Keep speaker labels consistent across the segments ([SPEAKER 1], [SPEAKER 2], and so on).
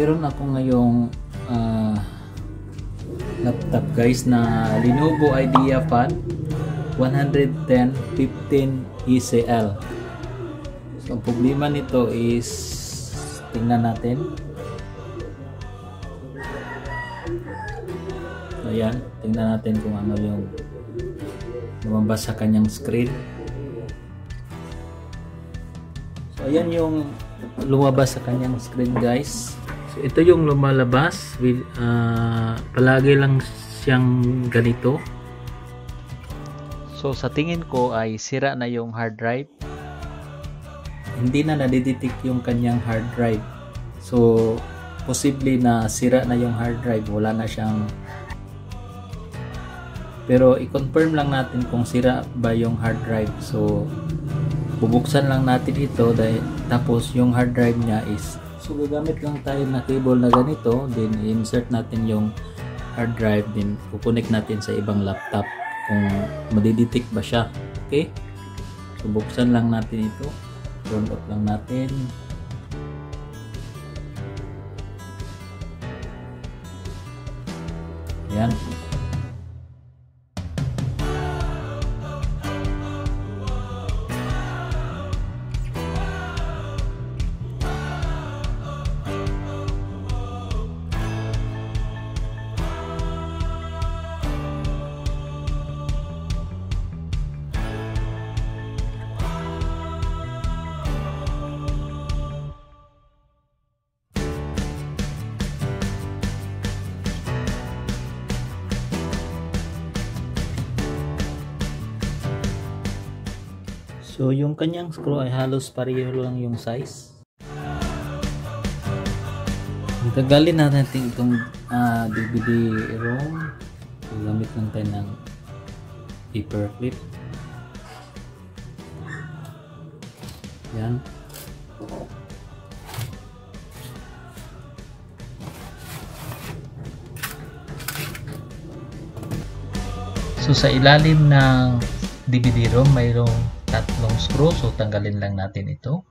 [SPEAKER 1] mayroon ako ngayong laptop guys na Lenovo IdeaPad 110/15 ECL. So ang problema nito is, tingnan natin. So ayan, tingnan natin kung ano yung lumabas sa kanyang screen. So ayan yung lumabas sa kanyang screen guys. So ito yung lumalabas with, palagi lang siyang ganito. So sa tingin ko ay sira na yung hard drive. Hindi na nadidetect yung kanyang hard drive. So posible na sira na yung hard drive, wala na siyang. Pero i-confirm lang natin kung sira ba yung hard drive. So bubuksan lang natin ito dahil, tapos yung hard drive niya is, so gagamit lang tayo na cable na ganito, then insert natin yung hard drive, then kukonek natin sa ibang laptop kung madidetect ba siya. Okay, so buksan lang natin ito, turn off lang natin. Ayan. So yung kanyang screw ay halos pareho lang yung size. Tagalin natin itong DVD-ROM. Gamit lang tayo ng paper clip. Yan. So sa ilalim ng DVD-ROM mayroong tatlong screw, so tanggalin lang natin ito.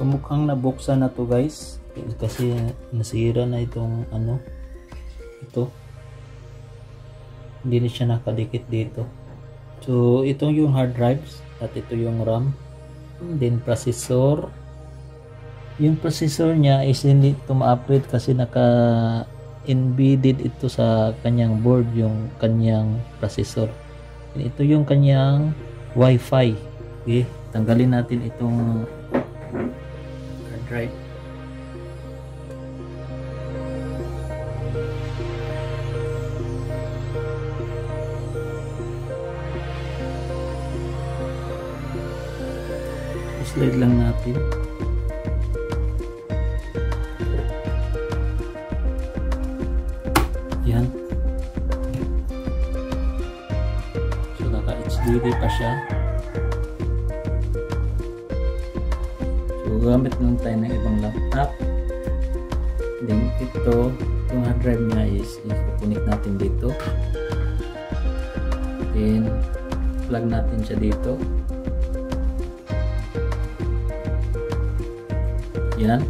[SPEAKER 1] So mukhang nabuksan na to guys, kasi nasira na itong ito, hindi na siya nakadikit dito. So itong yung hard drives at ito yung RAM, then processor. Yung processor niya is hindi ito ma-upgrade kasi naka embedded ito sa kanyang board, yung kanyang processor. And ito yung kanyang Wi-Fi. Okay, tanggalin natin itong hard drive. Slide lang natin. Yan. So naka HDD pa siya. So gamit lang tayo ng ibang laptop. Then ito, yung hard drive niya is i-connect natin dito. Then plug natin siya dito. Yan.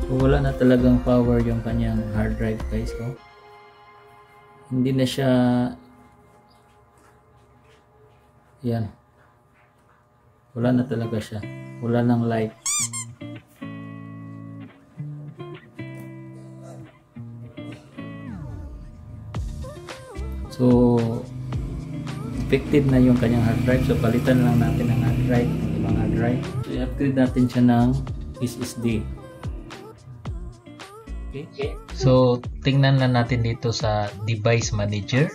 [SPEAKER 1] So, wala na talagang power yung kanyang hard drive, guys. Oh. Hindi na siya, yan, wala na talaga siya, wala nang light. So effective na yung kanyang hard drive, so palitan lang natin ang hard drive, ang ibang hard drive. So i-upgrade natin siya ng SSD. Okay. So tingnan lang natin dito sa device manager.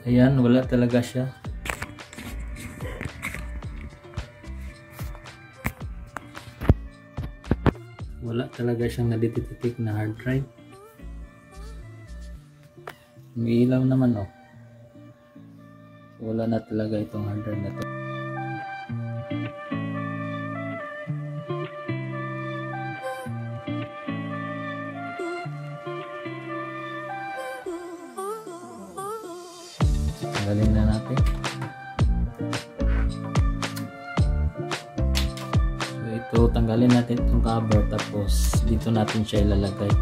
[SPEAKER 1] Ayan, wala talaga siya. Wala talaga siyang nadidetect na hard drive. May ilaw naman, oh. Wala na talaga itong hard drive na to. Tanggalin na natin. So ito, tanggalin natin itong cover, tapos dito natin siya ilalagay.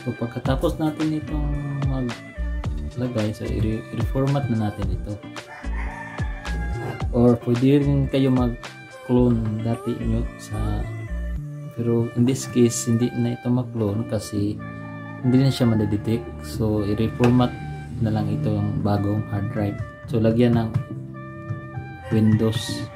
[SPEAKER 1] So pagkatapos natin itong maglagay, so i-reformat na natin ito. Or pwede rin kayo mag-clone dati nyo sa, pero in this case hindi na ito mag-clone kasi hindi na siya madedetect. So i-reformat na lang ito yung bagong hard drive. So lagyan ng Windows